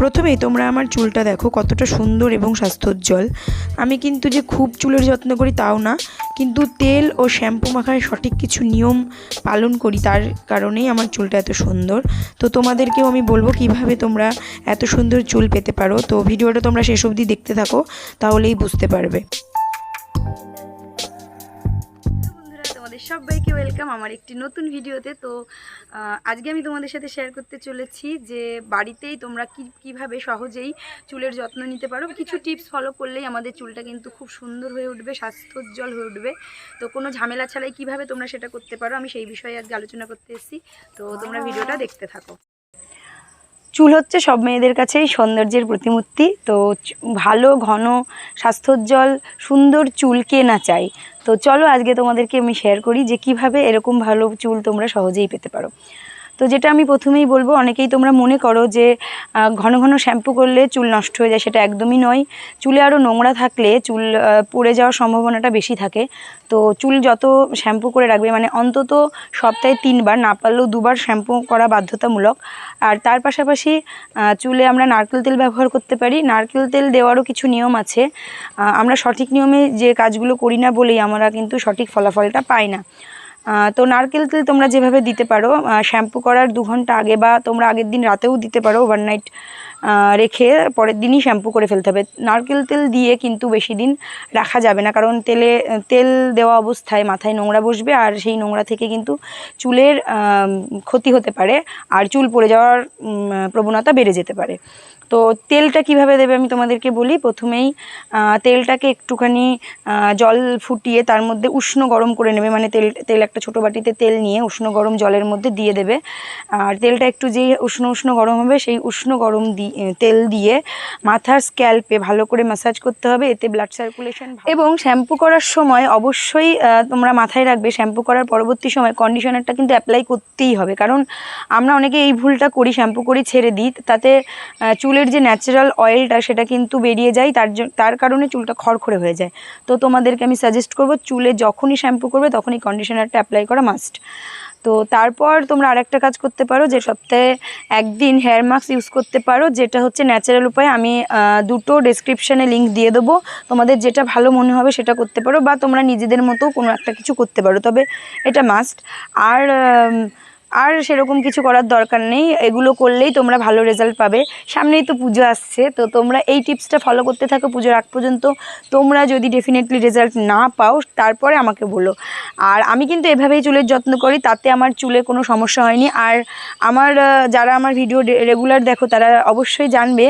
প্রথমেই তোমরা আমার চুলটা দেখো কতটা সুন্দর এবং স্বাস্থ্যোজ্জ্বল। আমি কিন্তু যে খুব চুলের যত্ন করি তাও না, কিন্তু তেল ও শ্যাম্পু মাখার সঠিক কিছু নিয়ম পালন করি, তার কারণেই আমার চুলটা এত সুন্দর। তো তোমাদেরকেও আমি বলবো কিভাবে তোমরা এত সুন্দর চুল পেতে পারো। তো ভিডিওটা তোমরা শেষ অবধি দেখতে থাকো, তাহলেই বুঝতে পারবে। সবাইকে ওয়েলকাম আমার একটি নতুন ভিডিওতে। তো আজকে আমি তোমাদের সাথে শেয়ার করতে চলেছি যে বাড়িতেই তোমরা কিভাবে সহজেই চুলের যত্ন নিতে পারো। কিছু টিপস ফলো করলেই আমাদের চুলটা কিন্তু খুব সুন্দর হয়ে উঠবে, স্বাস্থ্যোজ্জ্বল হয়ে উঠবে। তো কোনো ঝামেলা ছাড়াই কিভাবে তোমরা সেটা করতে পারো, আমি সেই বিষয়ে আজকে আলোচনা করতে এসেছি। তো তোমরা ভিডিওটা দেখতে থাকো। চুল হচ্ছে সব মেয়েদের কাছেই সৌন্দর্যের প্রতিমূর্তি। তো ভালো ঘন স্বাস্থ্যোজ্জ্বল সুন্দর চুল কে না চাই। তো চলো আজকে তোমাদেরকে আমি শেয়ার করি যে কিভাবে এরকম ভালো চুল তোমরা সহজেই পেতে পারো। তো যেটা আমি প্রথমেই বলবো, অনেকেই তোমরা মনে করো যে ঘন ঘন শ্যাম্পু করলে চুল নষ্ট হয়ে যায়, সেটা একদমই নয়। চুলে আরও নোংরা থাকলে চুল পড়ে যাওয়ার সম্ভাবনাটা বেশি থাকে। তো চুল যত শ্যাম্পু করে রাখবে, মানে অন্তত সপ্তাহে 3 বার, না পারলেও 2 বার শ্যাম্পু করা বাধ্যতামূলক। আর তার পাশাপাশি চুলে আমরা নারকেল তেল ব্যবহার করতে পারি। নারকেল তেল দেওয়ারও কিছু নিয়ম আছে। আমরা সঠিক নিয়মে যে কাজগুলো করি না বলেই আমরা কিন্তু সঠিক ফলাফলটা পাই না। তো নারকেল তেল তোমরা যেভাবে দিতে পারো, শ্যাম্পু করার 2 ঘন্টা আগে বা তোমরা আগের দিন রাতেও দিতে পারো, ওভারনাইট রেখে পরের দিনই শ্যাম্পু করে ফেলতে হবে। নারকেল তেল দিয়ে কিন্তু বেশি দিন রাখা যাবে না, কারণ তেল দেওয়া অবস্থায় মাথায় নোংরা বসবে, আর সেই নোংরা থেকে কিন্তু চুলের ক্ষতি হতে পারে, আর চুল পড়ে যাওয়ার প্রবণতা বেড়ে যেতে পারে। তো তেলটা কিভাবে দেবে আমি তোমাদেরকে বলি। প্রথমেই তেলটাকে একটুখানি জল ফুটিয়ে তার মধ্যে উষ্ণ গরম করে নেবে, মানে তেল একটা ছোটো বাটিতে তেল নিয়ে উষ্ণ গরম জলের মধ্যে দিয়ে দেবে। আর তেলটা একটু যেই উষ্ণ গরম হবে, সেই উষ্ণ গরম তেল দিয়ে মাথার স্ক্যাল্পে ভালো করে ম্যাসাজ করতে হবে, এতে ব্লাড সার্কুলেশন। এবং শ্যাম্পু করার সময় অবশ্যই তোমরা মাথায় রাখবে, শ্যাম্পু করার পরবর্তী সময় কন্ডিশনারটা কিন্তু অ্যাপ্লাই করতেই হবে। কারণ আমরা অনেকে এই ভুলটা করি, শ্যাম্পু করে ছেড়ে দিই, তাতে চুলের যে ন্যাচারাল অয়েলটা সেটা কিন্তু বেরিয়ে যায়, তার কারণে চুলটা খড়খড়ে হয়ে যায়। তো তোমাদেরকে আমি সাজেস্ট করব, চুলে যখনই শ্যাম্পু করবে তখনই কন্ডিশনারটা অ্যাপ্লাই করা মাস্ট। তো তারপর তোমরা আরেকটা কাজ করতে পারো, যে সপ্তাহে 1 দিন হেয়ার মাস্ক ইউজ করতে পারো, যেটা হচ্ছে ন্যাচারাল উপায়। আমি দুটো ডেসক্রিপশানে লিঙ্ক দিয়ে দেবো, তোমাদের যেটা ভালো মনে হবে সেটা করতে পারো, বা তোমরা নিজেদের মতো কোনো একটা কিছু করতে পারো, তবে এটা মাস্ট। আর সেরকম কিছু করার দরকার নেই, এগুলো করলেই তোমরা ভালো রেজাল্ট পাবে। সামনেই তো পুজো আসছে, তো তোমরা এই টিপসটা ফলো করতে থাকো পুজোর আগ পর্যন্ত। তোমরা যদি ডেফিনেটলি রেজাল্ট না পাও তারপরে আমাকে বলো। আর আমি কিন্তু এভাবেই চুলের যত্ন করি, তাতে আমার চুলে কোনো সমস্যা হয়নি। আর যারা আমার ভিডিও রেগুলার দেখো তারা অবশ্যই জানবে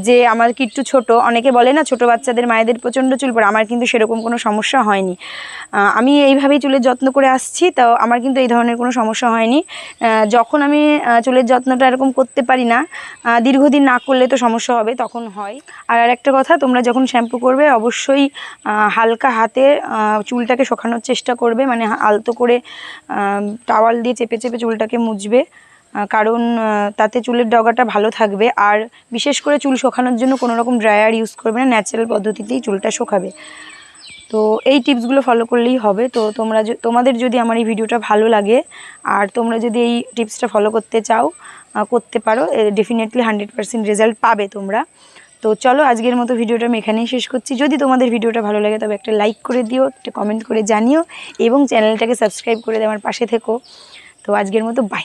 যে আমার কিট্টু ছোট, অনেকে বলে না ছোট বাচ্চাদের মায়েদের প্রচণ্ড চুল পড়ে, আমার কিন্তু সেরকম কোনো সমস্যা হয়নি। আমি এইভাবেই চুলের যত্ন করে আসছি, তাও আমার কিন্তু এই ধরনের কোনো সমস্যা হয়নি। যখন আমি চুলের যত্নটা এরকম করতে পারি না, দীর্ঘদিন না করলে তো সমস্যা হবে, তখন হয়। আর একটা কথা, তোমরা যখন শ্যাম্পু করবে অবশ্যই হালকা হাতে চুলটাকে শোকানোর চেষ্টা করবে, মানে আলতো করে টাওয়াল দিয়ে চেপে চেপে চুলটাকে মুছবে, কারণ তাতে চুলের ডগাটা ভালো থাকবে। আর বিশেষ করে চুল শোকানোর জন্য কোনো রকম ড্রায়ার ইউজ করবে না, ন্যাচারাল পদ্ধতিতেই চুলটা শোকাবে। তো এই টিপসগুলো ফলো করলেই হবে। তো তোমাদের যদি আমার এই ভিডিওটা ভালো লাগে আর তোমরা যদি এই টিপসটা ফলো করতে চাও, করতে পারো, ডেফিনেটলি 100% রেজাল্ট পাবে তোমরা। তো চলো আজকের মতো ভিডিওটা আমি এখানেই শেষ করছি। যদি তোমাদের ভিডিওটা ভালো লাগে তবে একটা লাইক করে দিও, একটা কমেন্ট করে জানিও, এবং চ্যানেলটাকে সাবস্ক্রাইব করে দিয়ে আমার পাশে থেকো। তো আজকের মতো বাই।